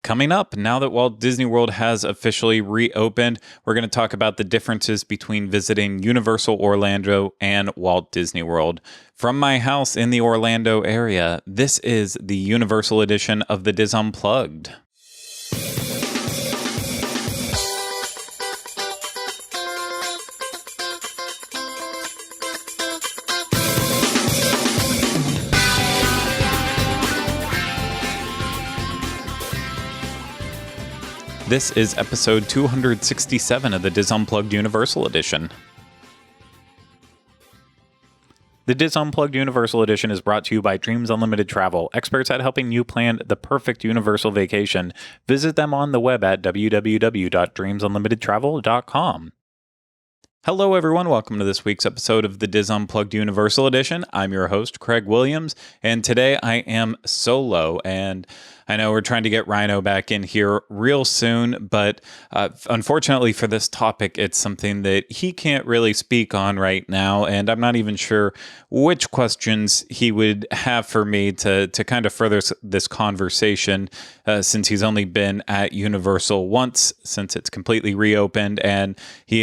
Coming up, now that Walt Disney World has officially reopened, we're going to talk about the differences between visiting Universal Orlando and Walt Disney World. From my house in the Orlando area, this is the Universal edition of the Diz Unplugged. This is episode 267 of the Diz Unplugged Universal Edition. The Diz Unplugged Universal Edition is brought to you by Dreams Unlimited Travel, experts at helping you plan the perfect Universal vacation. Visit them on the web at www.dreamsunlimitedtravel.com. Hello, everyone. Welcome to this week's episode of the Diz Unplugged Universal Edition. I'm your host, Craig Williams, and today I am solo. And I know we're trying to get Rhino back in here real soon, but unfortunately for this topic, it's something that he can't really speak on right now, and I'm not even sure which questions he would have for me to kind of further this conversation, since he's only been at Universal once since it's completely reopened, and he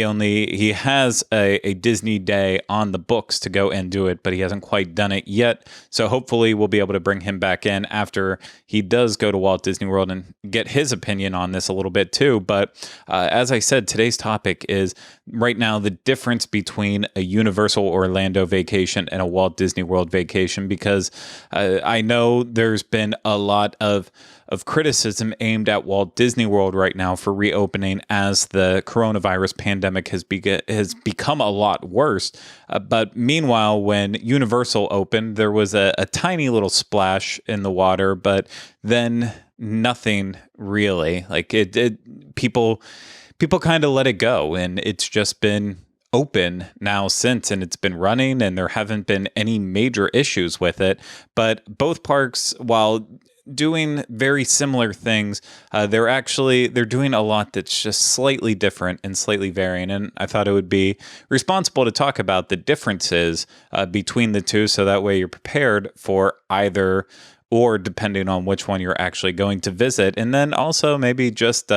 has a Disney Day on the books to go and do it, but he hasn't quite done it yet. So hopefully we'll be able to bring him back in after he does go to Walt Disney World and get his opinion on this a little bit too. But as I said, today's topic is right now the difference between a Universal Orlando vacation and a Walt Disney World vacation, because I know there's been a lot of criticism aimed at Walt Disney World right now for reopening as the coronavirus pandemic has become a lot worse. But meanwhile, when Universal opened, there was a tiny little splash in the water, but then nothing really. Like people kind of let it go, and it's just been open now since, and it's been running, and there haven't been any major issues with it. But both parks, while doing very similar things, they're doing a lot that's just slightly different and slightly varying, and I thought it would be responsible to talk about the differences between the two, so that way you're prepared for either or depending on which one you're actually going to visit. And then also maybe just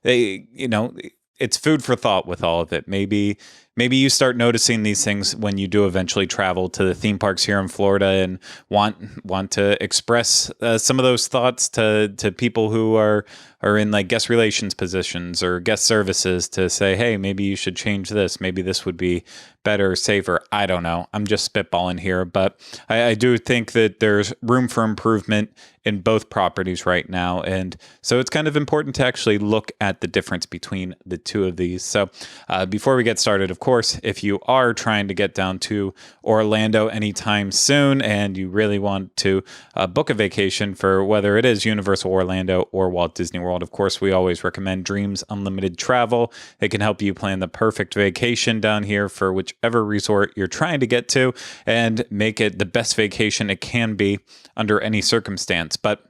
it's food for thought with all of it. Maybe you start noticing these things when you do eventually travel to the theme parks here in Florida and want to express some of those thoughts to people who are in like guest relations positions or guest services, to say, hey, maybe you should change this. Maybe this would be better, safer. I don't know. I'm just spitballing here, but I do think that there's room for improvement in both properties right now. And so it's kind of important to actually look at the difference between the two of these. So before we get started, of course, if you are trying to get down to Orlando anytime soon and you really want to book a vacation for whether it is Universal Orlando or Walt Disney World, of course, we always recommend Dreams Unlimited Travel. They can help you plan the perfect vacation down here for whichever resort you're trying to get to and make it the best vacation it can be under any circumstance. But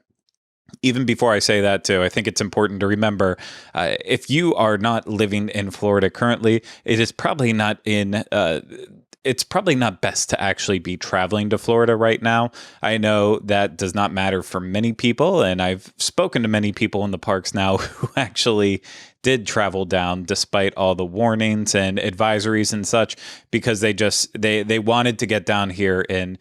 even before I say that too, I think it's important to remember, if you are not living in Florida currently, it's probably not best to actually be traveling to Florida right now. I know that does not matter for many people, and I've spoken to many people in the parks now who actually did travel down despite all the warnings and advisories and such, because they wanted to get down here and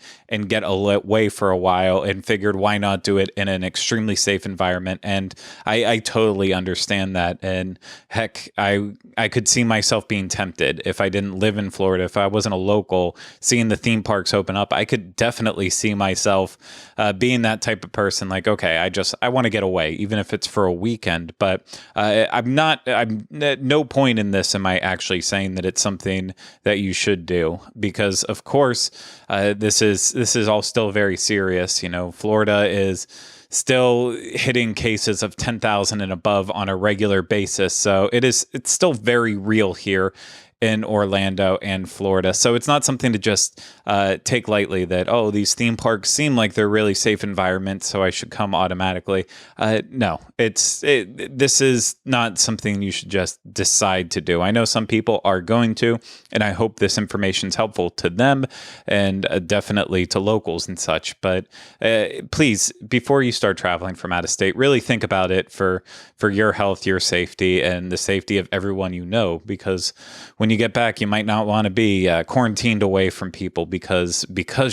get away for a while and figured, why not do it in an extremely safe environment? And I totally understand that. And heck, I could see myself being tempted if I didn't live in Florida, if I wasn't a local, seeing the theme parks open up. I could definitely see myself being that type of person, like, okay, I want to get away, even if it's for a weekend. But I'm at no point in this am I actually saying that it's something that you should do, because of course this is all still very serious. Florida is still hitting cases of 10,000 and above on a regular basis, so it's still very real here. in Orlando and Florida. So it's not something to just take lightly that, oh, these theme parks seem like they're really safe environments, so I should come automatically. No, this is not something you should just decide to do. I know some people are going to, and I hope this information is helpful to them and definitely to locals and such. But please, before you start traveling from out of state, really think about it for your health, your safety, and the safety of everyone you know, because when you get back, you might not want to be quarantined away from people because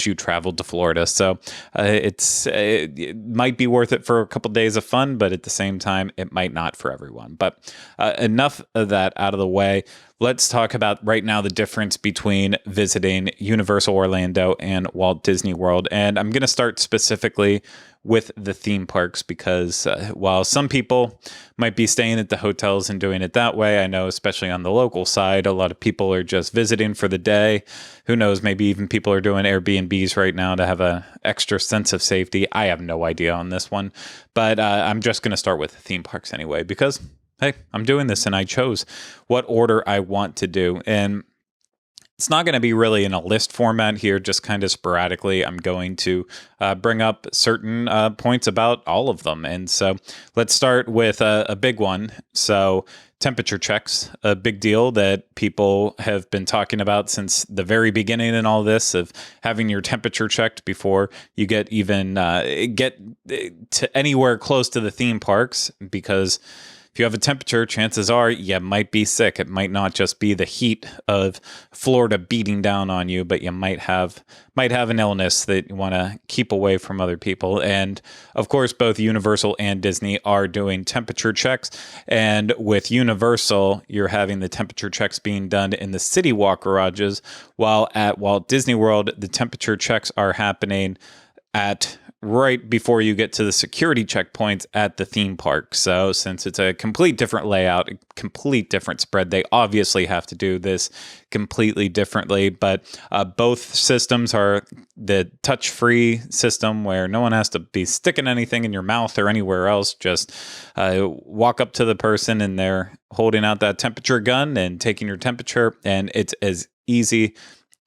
you traveled to Florida. So it might be worth it for a couple days of fun, but at the same time, it might not for everyone. But enough of that out of the way. Let's talk about right now the difference between visiting Universal Orlando and Walt Disney World. And I'm going to start specifically with the theme parks because while some people might be staying at the hotels and doing it that way, I know especially on the local side, a lot of people are just visiting for the day. Who knows, maybe even people are doing Airbnbs right now to have an extra sense of safety. I have no idea on this one, but I'm just going to start with the theme parks anyway because hey, I'm doing this and I chose what order I want to do. And it's not going to be really in a list format here, just kind of sporadically. I'm going to bring up certain points about all of them. And so let's start with a big one. So temperature checks, a big deal that people have been talking about since the very beginning in all this of having your temperature checked before you get even get to anywhere close to the theme parks, because if you have a temperature, chances are you might be sick. It might not just be the heat of Florida beating down on you, but you might have an illness that you want to keep away from other people. And of course, both Universal and Disney are doing temperature checks. And with Universal, you're having the temperature checks being done in the City Walk garages, while at Walt Disney World, the temperature checks are happening at right before you get to the security checkpoints at the theme park. So since it's a complete different layout, a complete different spread, they obviously have to do this completely differently. But both systems are the touch-free system where no one has to be sticking anything in your mouth or anywhere else. Just walk up to the person and they're holding out that temperature gun and taking your temperature, and it's as easy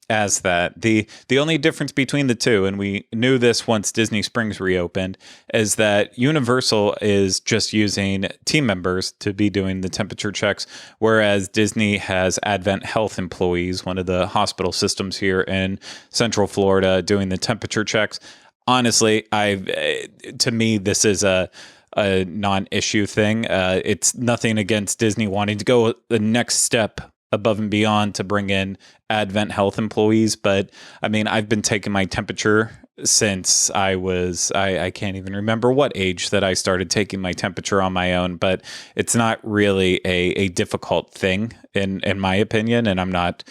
as that. The only difference between the two, and we knew this once Disney Springs reopened, is that Universal is just using team members to be doing the temperature checks, whereas Disney has Advent Health employees, one of the hospital systems here in Central Florida, doing the temperature checks. Honestly, to me, this is a non-issue thing. It's nothing against Disney wanting to go the next step above and beyond to bring in Advent Health employees. But I mean, I've been taking my temperature since I can't even remember what age that I started taking my temperature on my own, but it's not really a difficult thing in my opinion. And I'm not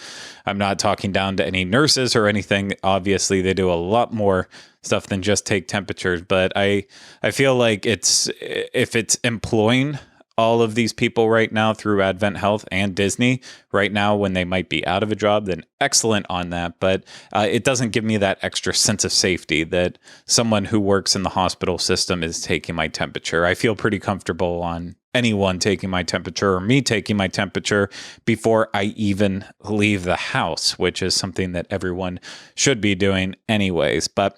talking down to any nurses or anything. Obviously they do a lot more stuff than just take temperatures, but I feel like if it's employing all of these people right now through Advent Health and Disney right now when they might be out of a job, then excellent on that. But it doesn't give me that extra sense of safety that someone who works in the hospital system is taking my temperature. I feel pretty comfortable on anyone taking my temperature or me taking my temperature before I even leave the house, which is something that everyone should be doing anyways. But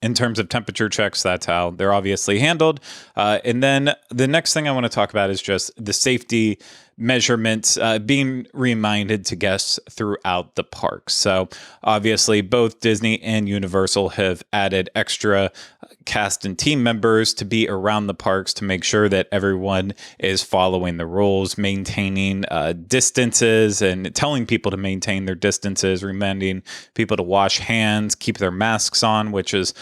in terms of temperature checks, that's how they're obviously handled. And then the next thing I want to talk about is just the safety measurements being reminded to guests throughout the parks. So obviously both Disney and Universal have added extra cast and team members to be around the parks to make sure that everyone is following the rules, maintaining distances and telling people to maintain their distances, reminding people to wash hands, keep their masks on, which is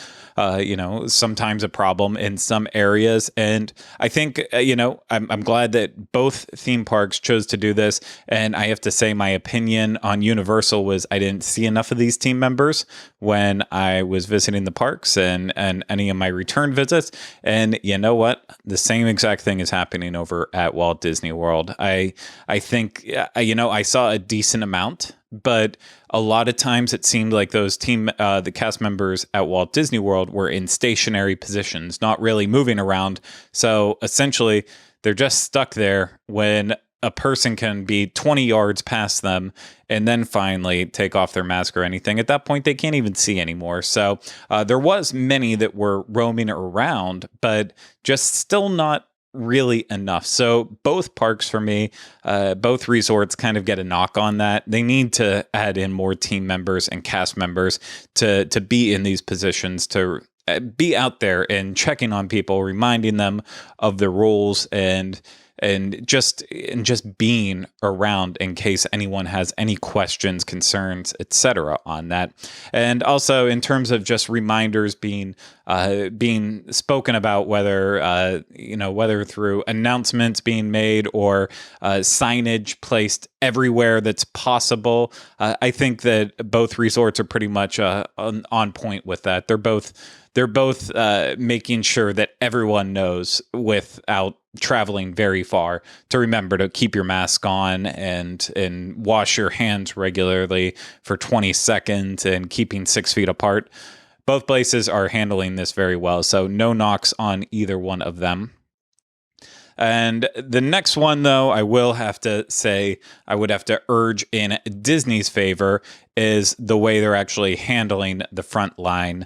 sometimes a problem in some areas. And I think, I'm glad that both theme parks chose to do this. And I have to say my opinion on Universal was I didn't see enough of these team members when I was visiting the parks and any of my return visits. And you know what? The same exact thing is happening over at Walt Disney World. I think, I saw a decent amount, but a lot of times it seemed like those the cast members at Walt Disney World were in stationary positions, not really moving around. So essentially, they're just stuck there when a person can be 20 yards past them and then finally take off their mask or anything. At that point, they can't even see anymore. So there was many that were roaming around, but just still not really enough. So both parks for me, both resorts kind of get a knock on that. They need to add in more team members and cast members to be in these positions, to be out there and checking on people, reminding them of the rules, and just being around in case anyone has any questions, concerns, etc. on that. And also in terms of just reminders being spoken about, whether through announcements being made or signage placed everywhere that's possible. I think that both resorts are pretty much on point with that. They're both making sure that everyone knows without traveling very far to remember to keep your mask on and wash your hands regularly for 20 seconds and keeping 6 feet apart. Both places are handling this very well, so no knocks on either one of them. And the next one, though, I will have to say I would have to urge in Disney's favor is the way they're actually handling the frontline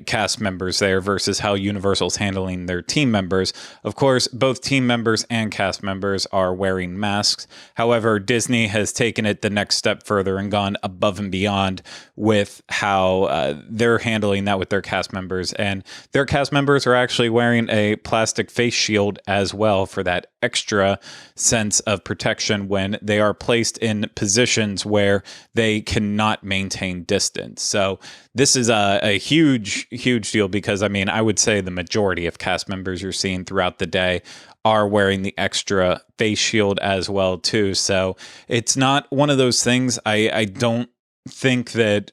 cast members there versus how Universal's handling their team members. Of course, both team members and cast members are wearing masks. However, Disney has taken it the next step further and gone above and beyond with how they're handling that with their cast members. And their cast members are actually wearing a plastic face shield as well for that extra sense of protection when they are placed in positions where they cannot maintain distance. So this is a huge deal because, I mean, I would say the majority of cast members you're seeing throughout the day are wearing the extra face shield as well, too. So it's not one of those things. I don't think that,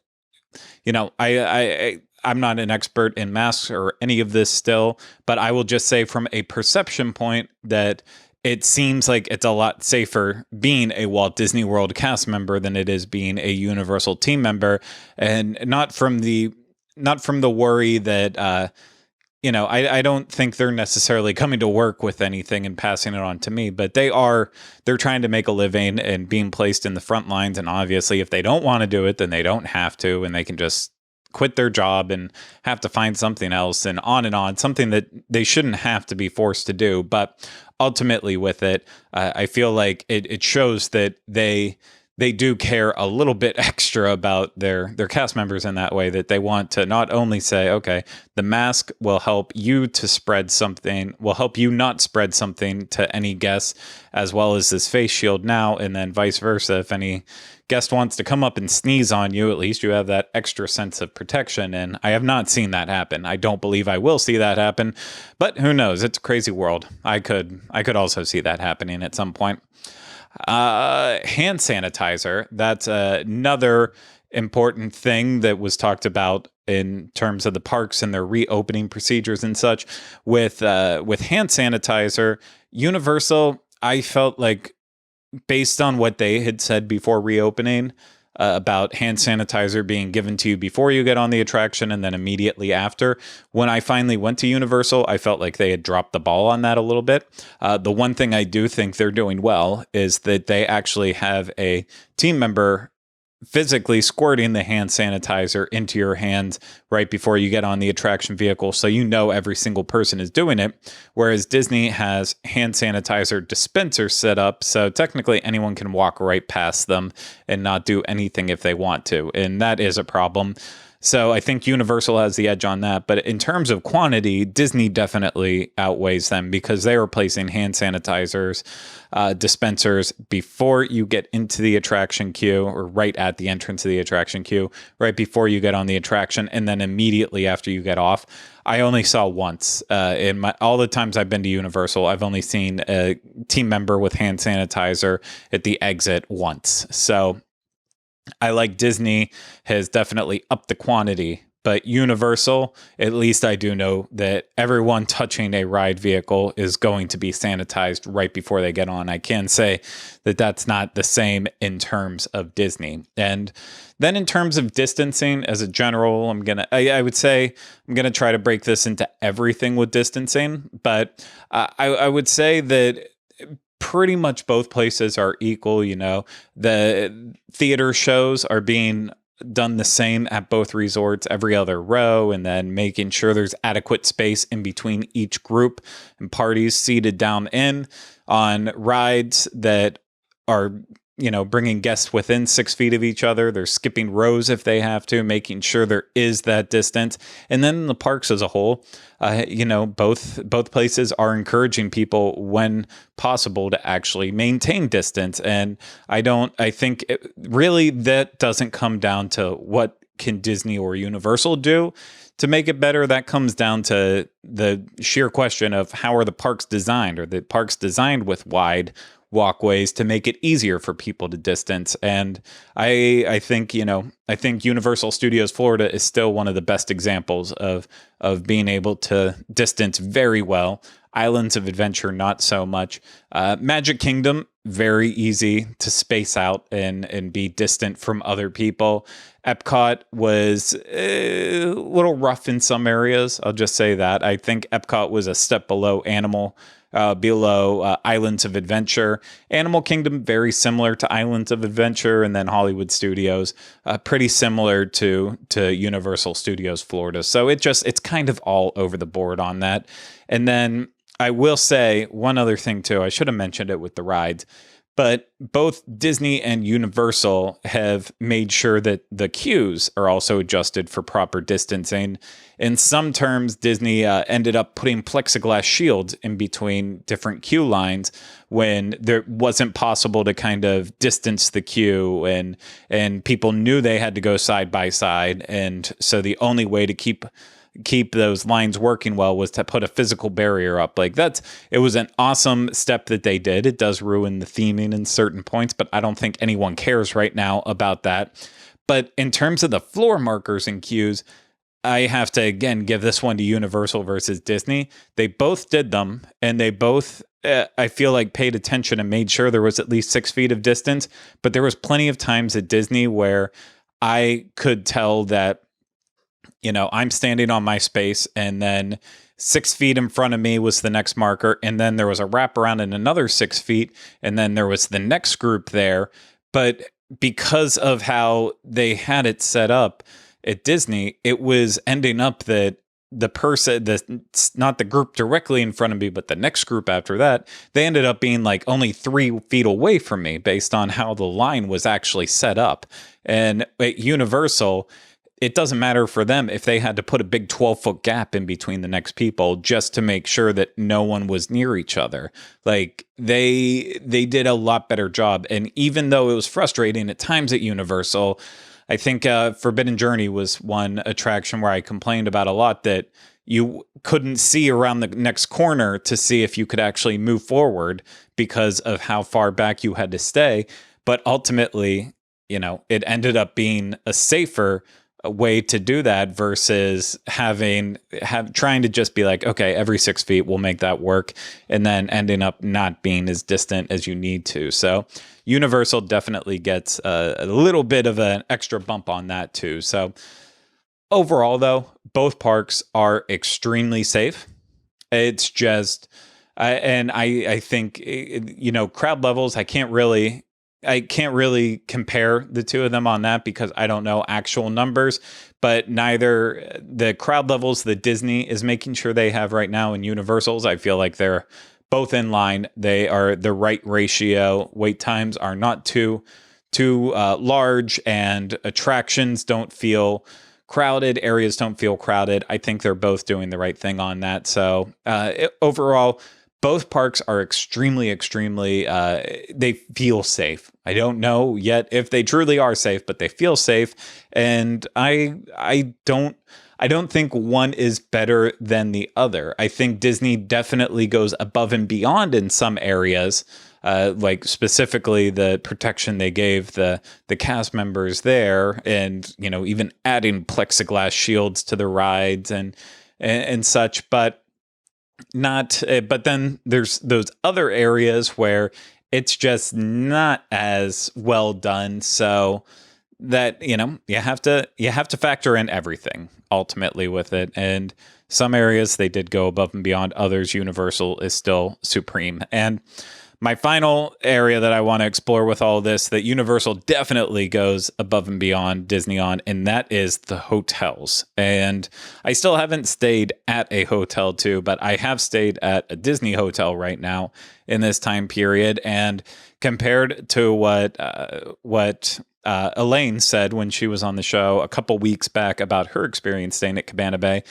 I'm not an expert in masks or any of this still, but I will just say from a perception point that it seems like it's a lot safer being a Walt Disney World cast member than it is being a Universal team member, and not from the worry that I don't think they're necessarily coming to work with anything and passing it on to me, but they're trying to make a living and being placed in the front lines, and obviously if they don't want to do it, then they don't have to, and they can just quit their job and have to find something else, and on, something that they shouldn't have to be forced to do. But ultimately with it, I feel like it shows that they do care a little bit extra about their cast members in that way, that they want to not only say, okay, the mask will help you not spread something to any guests, as well as this face shield now, and then vice versa. If any guest wants to come up and sneeze on you, at least you have that extra sense of protection. And I have not seen that happen. I don't believe I will see that happen, but who knows? It's a crazy world. I could also see that happening at some point. Hand sanitizer. That's another important thing that was talked about in terms of the parks and their reopening procedures and such. With hand sanitizer, Universal, I felt like, based on what they had said before reopening about hand sanitizer being given to you before you get on the attraction and then immediately after, when I finally went to Universal, I felt like they had dropped the ball on that a little bit. The one thing I do think they're doing well is that they actually have a team member physically squirting the hand sanitizer into your hands right before you get on the attraction vehicle, so every single person is doing it, whereas Disney has hand sanitizer dispensers set up, so technically anyone can walk right past them and not do anything if they want to, and that is a problem. So I think Universal has the edge on that. But in terms of quantity, Disney definitely outweighs them because they are placing hand sanitizers, dispensers before you get into the attraction queue, or right at the entrance of the attraction queue, right before you get on the attraction, and then immediately after you get off. I only saw once in all the times I've been to Universal. I've only seen a team member with hand sanitizer at the exit once. So I like Disney has definitely upped the quantity, but Universal, at least I do know that everyone touching a ride vehicle is going to be sanitized right before they get on. I can say that that's not the same in terms of Disney. And then in terms of distancing as a general, I would say I'm going to try to break this into everything with distancing, but I would say that pretty much both places are equal. You know, the theater shows are being done the same at both resorts, every other row, and then making sure there's adequate space in between each group and parties seated down in on rides that are, you know, bringing guests within 6 feet of each other. They're skipping rows if they have to, making sure there is that distance. And then in the parks as a whole, you know, both places are encouraging people when possible to actually maintain distance. And I think really that doesn't come down to what can Disney or Universal do to make it better. That comes down to the sheer question of how are the parks designed? Are the parks designed with wide walkways to make it easier for people to distance? And I think, you know, I think Universal Studios Florida is still one of the best examples of being able to distance very well. Islands of Adventure, not so much. Magic Kingdom, very easy to space out and be distant from other people. Epcot was a little rough in some areas. I'll just say that. I think Epcot was a step below below Islands of Adventure. Animal Kingdom, very similar to Islands of Adventure, and then Hollywood Studios, pretty similar to Universal Studios Florida. So it's kind of all over the board on that. And then I will say one other thing too. I should have mentioned it with the rides, but both Disney and Universal have made sure that the queues are also adjusted for proper distancing. In some terms, Disney ended up putting plexiglass shields in between different queue lines when there wasn't possible to kind of distance the queue, and people knew they had to go side by side. And so the only way to keep those lines working well was to put a physical barrier up. Like it was an awesome step that they did. It does ruin the theming in certain points, but I don't think anyone cares right now about that. But in terms of the floor markers and queues, I have to again give this one to Universal versus Disney. They both did them, and they both I feel like paid attention and made sure there was at least 6 feet of distance. But there was plenty of times at Disney where I could tell that, you know, I'm standing on my space, and then 6 feet in front of me was the next marker. And then there was a wraparound in another 6 feet. And then there was the next group there. But because of how they had it set up at Disney, it was ending up that the person, not the group directly in front of me, but the next group after that, they ended up being like only 3 feet away from me based on how the line was actually set up. And at Universal, it doesn't matter for them if they had to put a big 12-foot gap in between the next people just to make sure that no one was near each other. Like they did a lot better job. And even though it was frustrating at times at Universal, I think Forbidden Journey was one attraction where I complained about a lot, that you couldn't see around the next corner to see if you could actually move forward because of how far back you had to stay. But ultimately, you know, it ended up being a safer way to do that versus trying to just be like, okay, every 6 feet we'll make that work, and then ending up not being as distant as you need to. So Universal definitely gets a little bit of an extra bump on that too. So overall, though, both parks are extremely safe. It's just, I think, you know, crowd levels, I can't really compare the two of them on that because I don't know actual numbers, but neither the crowd levels that Disney is making sure they have right now in Universal's, I feel like they're both in line. They are the right ratio. Wait times are not too large, and attractions don't feel crowded. Areas don't feel crowded. I think they're both doing the right thing on that. So overall, both parks are extremely, they feel safe. I don't know yet if they truly are safe, but they feel safe. And I don't think one is better than the other. I think Disney definitely goes above and beyond in some areas, like specifically the protection they gave the cast members there, and, you know, even adding plexiglass shields to the rides and such. But then there's those other areas where it's just not as well done. So that, you know, you have to factor in everything ultimately with it. And some areas they did go above and beyond. Others, Universal is still supreme. And my final area that I want to explore with all this that Universal definitely goes above and beyond Disney on, and that is the hotels. And I still haven't stayed at a hotel too, but I have stayed at a Disney hotel right now in this time period. And compared to what Elaine said when she was on the show a couple weeks back about her experience staying at Cabana Bay,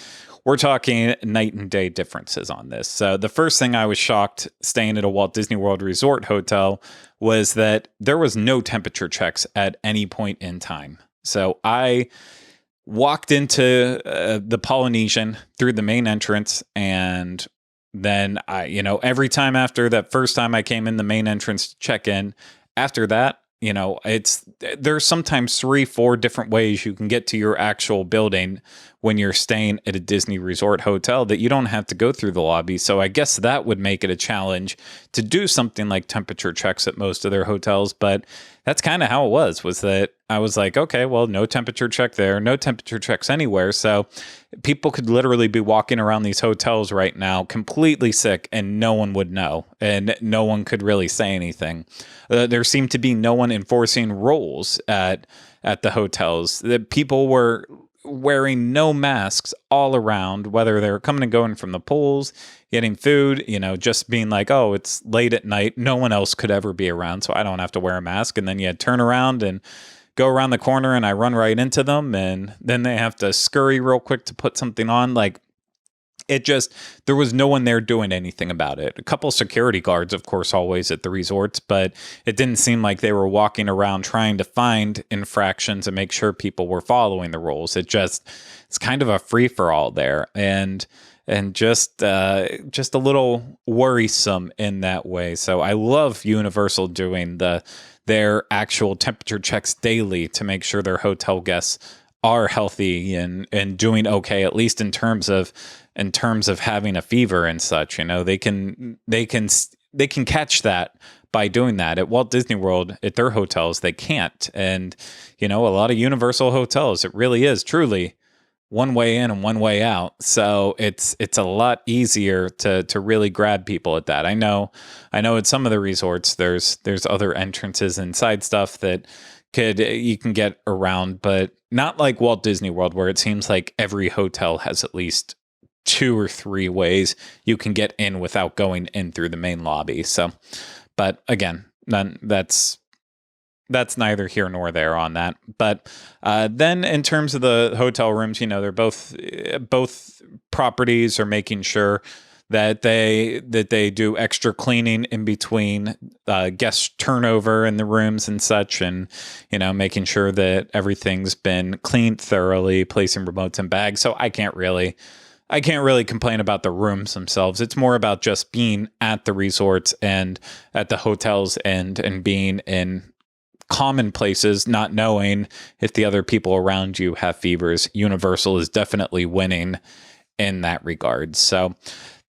we're talking night and day differences on this. So the first thing I was shocked staying at a Walt Disney World Resort hotel was that there was no temperature checks at any point in time. So I walked into the Polynesian through the main entrance, and then every time after that first time I came in the main entrance to check in, after that, there's sometimes 3-4 different ways you can get to your actual building when you're staying at a Disney resort hotel that you don't have to go through the lobby. So I guess that would make it a challenge to do something like temperature checks at most of their hotels. But that's kind of how it was that I was like, okay, well, no temperature check there, no temperature checks anywhere. So people could literally be walking around these hotels right now completely sick and no one would know, and no one could really say anything. There seemed to be no one enforcing rules at the hotels. That people were wearing no masks all around, whether they were coming and going from the pools, getting food, just being like, oh, it's late at night. No one else could ever be around, so I don't have to wear a mask. And then you turn around and go around the corner and I run right into them, and then they have to scurry real quick to put something on. Like, there was no one there doing anything about it. A couple security guards, of course, always at the resorts, but it didn't seem like they were walking around trying to find infractions and make sure people were following the rules. It's kind of a free for all there, and just a little worrisome in that way. So I love Universal doing their actual temperature checks daily to make sure their hotel guests are healthy and doing okay, at least in terms of having a fever and such. They can catch that by doing that. At Walt Disney World, at their hotels, they can't. And a lot of Universal hotels, it really is truly one way in and one way out. So it's a lot easier to really grab people at that. I know at some of the resorts there's other entrances and side stuff that you can get around, but not like Walt Disney World, where it seems like every hotel has at least 2 or 3 ways you can get in without going in through the main lobby. So, but again, that's neither here nor there on that. But then in terms of the hotel rooms, they're both properties are making sure that they do extra cleaning in between guest turnover in the rooms and such, and making sure that everything's been cleaned thoroughly, placing remotes in bags. So I can't really complain about the rooms themselves. It's more about just being at the resorts and at the hotels and being in common places, not knowing if the other people around you have fevers. Universal is definitely winning in that regard. So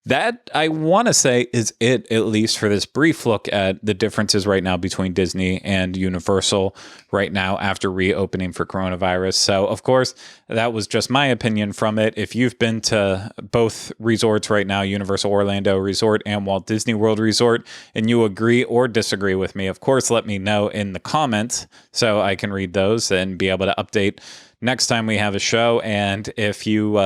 that, I want to say, is it, at least for this brief look at the differences right now between Disney and Universal right now after reopening for coronavirus. So, of course, that was just my opinion from it. If you've been to both resorts right now, Universal Orlando Resort and Walt Disney World Resort, and you agree or disagree with me, of course, let me know in the comments so I can read those and be able to update next time we have a show. And if you've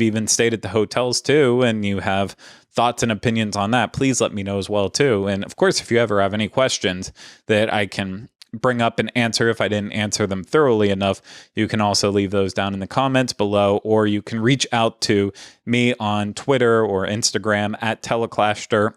even stayed at the hotels too, and you have thoughts and opinions on that, please let me know as well too. And of course, if you ever have any questions that I can bring up and answer, if I didn't answer them thoroughly enough, you can also leave those down in the comments below, or you can reach out to me on Twitter or Instagram at Teleclaster,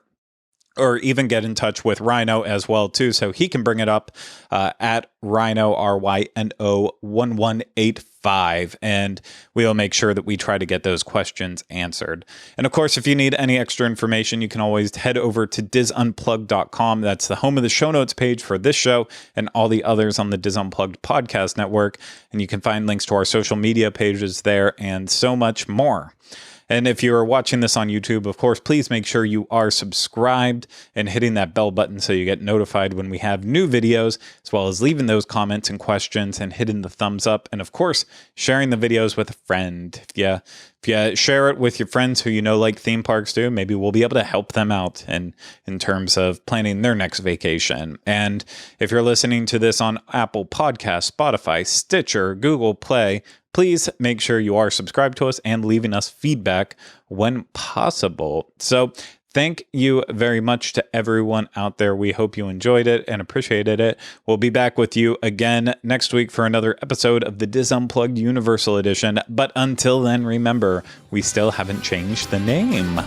or even get in touch with Rhino as well too, so he can bring it up at Rhino, RYNO 1185, and we'll make sure that we try to get those questions answered. And of course, if you need any extra information, you can always head over to disunplugged.com. That's the home of the show notes page for this show and all the others on the Diz Unplugged podcast network, and you can find links to our social media pages there and so much more. And if you're watching this on YouTube, of course, please make sure you are subscribed and hitting that bell button so you get notified when we have new videos, as well as leaving those comments and questions and hitting the thumbs up. And of course, sharing the videos with a friend. If if you share it with your friends who you know like theme parks too, maybe we'll be able to help them out in terms of planning their next vacation. And if you're listening to this on Apple Podcasts, Spotify, Stitcher, Google Play, please make sure you are subscribed to us and leaving us feedback when possible. So thank you very much to everyone out there. We hope you enjoyed it and appreciated it. We'll be back with you again next week for another episode of the Diz Unplugged Universal Edition. But until then, remember, we still haven't changed the name.